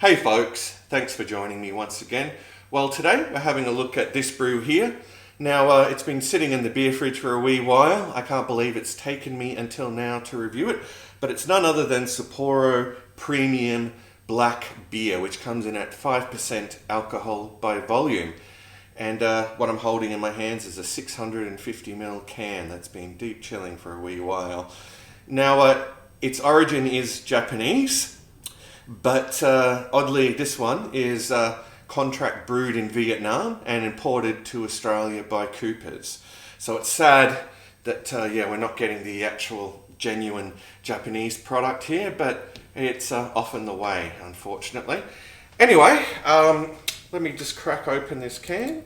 Hey folks, thanks for joining me once again. Well, today we're having a look at this brew here. Now, it's been sitting in the beer fridge for a wee while. I can't believe it's taken me until now to review it, but it's none other than Sapporo Premium Black Beer, which comes in at 5% alcohol by volume. And what I'm holding in my hands is a 650ml can that's been deep chilling for a wee while. Now, its origin is Japanese, but oddly this one is contract brewed in Vietnam and imported to Australia by Coopers. So it's sad that we're not getting the actual genuine Japanese product here, but it's often the way, unfortunately. Anyway, let me just crack open this can,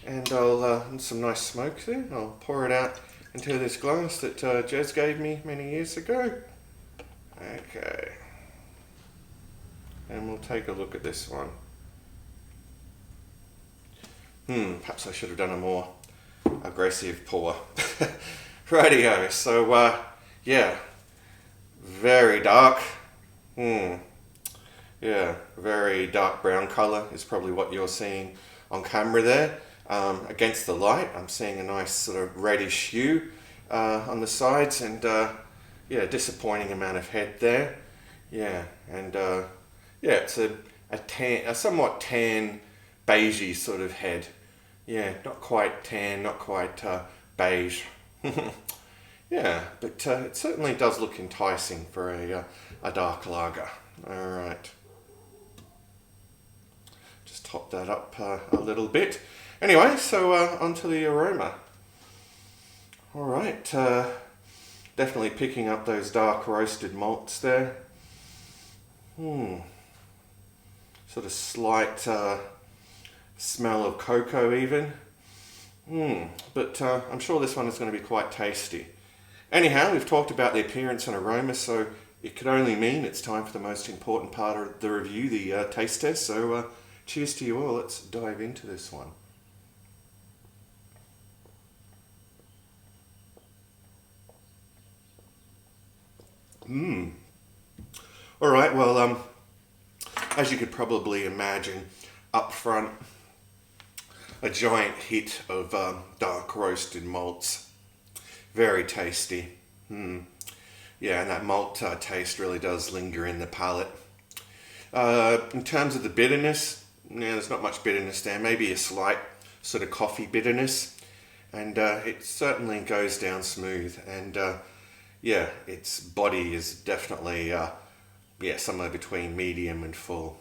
and I'll some nice smoke there. I'll pour it out into this glass that Jez gave me many years ago. Okay, and we'll take a look at this one. Perhaps I should have done a more aggressive pour. Rightio, so yeah, very dark. Yeah, very dark brown colour is probably what you're seeing on camera there. Against the light, I'm seeing a nice sort of reddish hue on the sides, and yeah, disappointing amount of head there. Yeah, and yeah, it's a somewhat tan, beigey sort of head. Yeah, not quite tan, not quite beige. Yeah, but it certainly does look enticing for a dark lager. All right. Just top that up a little bit. Anyway, so onto the aroma. All right, definitely picking up those dark roasted malts there. Sort of slight smell of cocoa even. But I'm sure this one is going to be quite tasty. Anyhow, we've talked about the appearance and aroma, so it could only mean it's time for the most important part of the review, the taste test. So cheers to you all. Let's dive into this one. All right, well, as you could probably imagine, up front, a giant hit of dark roasted malts. Very tasty. Yeah, and that malt taste really does linger in the palate. In terms of the bitterness, there's not much bitterness there. Maybe a slight sort of coffee bitterness, and it certainly goes down smooth. And yeah, its body is definitely somewhere between medium and full.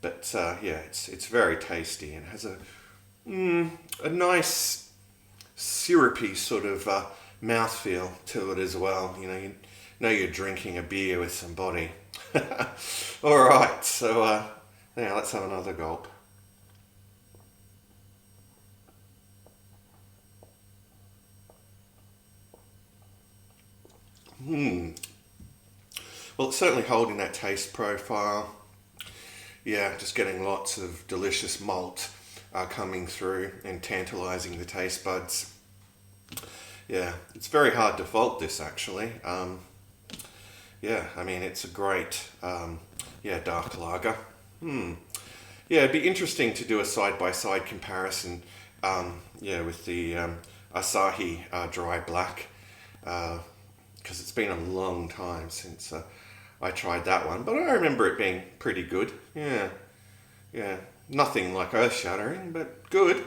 But yeah, it's very tasty and has a nice syrupy sort of mouthfeel to it as well. You know you're drinking a beer with somebody. All right, so now let's have another gulp. Well, it's certainly holding that taste profile. Yeah, just getting lots of delicious malt coming through and tantalizing the taste buds. Yeah, it's very hard to fault this actually. Yeah, I mean, it's a great dark lager. Yeah, it'd be interesting to do a side-by-side comparison with the Asahi Dry Black, because it's been a long time since I tried that one, but I remember it being pretty good. Yeah, nothing like earth-shattering, but good.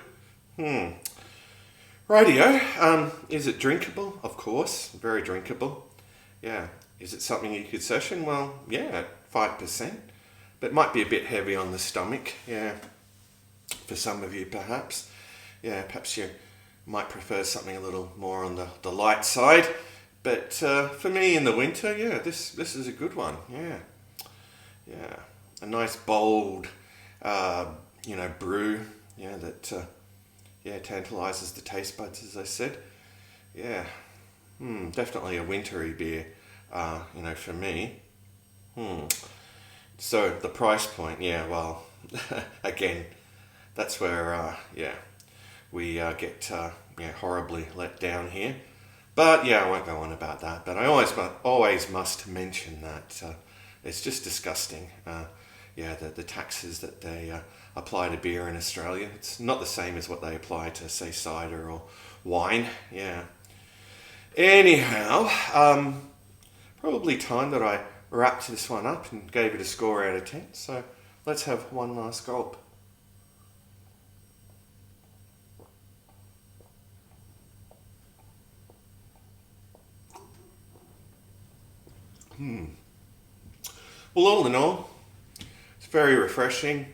Rightio, is it drinkable? Of course, very drinkable. Yeah, is it something you could session? Well, yeah, 5%, but might be a bit heavy on the stomach, yeah, for some of you perhaps. Yeah, perhaps you might prefer something a little more on the light side. But for me in the winter, yeah, this is a good one. Yeah, a nice bold, brew. Yeah, that tantalizes the taste buds, as I said. Yeah, definitely a wintry beer. For me. So the price point, yeah. Well, again, that's where we get horribly let down here. But yeah, I won't go on about that. But I always must mention that It's just disgusting. The taxes that they apply to beer in Australia, it's not the same as what they apply to, say, cider or wine. Yeah. Anyhow, probably time that I wrapped this one up and gave it a score out of 10. So let's have one last gulp. Well, all in all, it's very refreshing.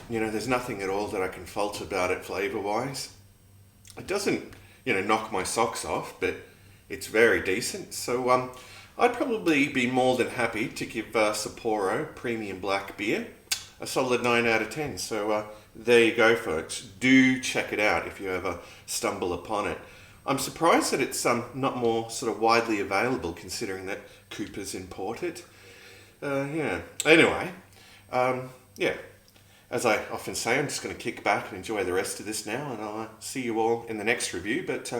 There's nothing at all that I can fault about it flavour-wise. It doesn't, knock my socks off, but it's very decent. So I'd probably be more than happy to give Sapporo Premium Black Beer a solid 9 out of 10. So there you go, folks. Do check it out if you ever stumble upon it. I'm surprised that it's not more sort of widely available, considering that Cooper's import it. Anyway, as I often say, I'm just going to kick back and enjoy the rest of this now, and I'll see you all in the next review. But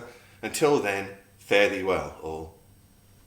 until then, fare thee well, all.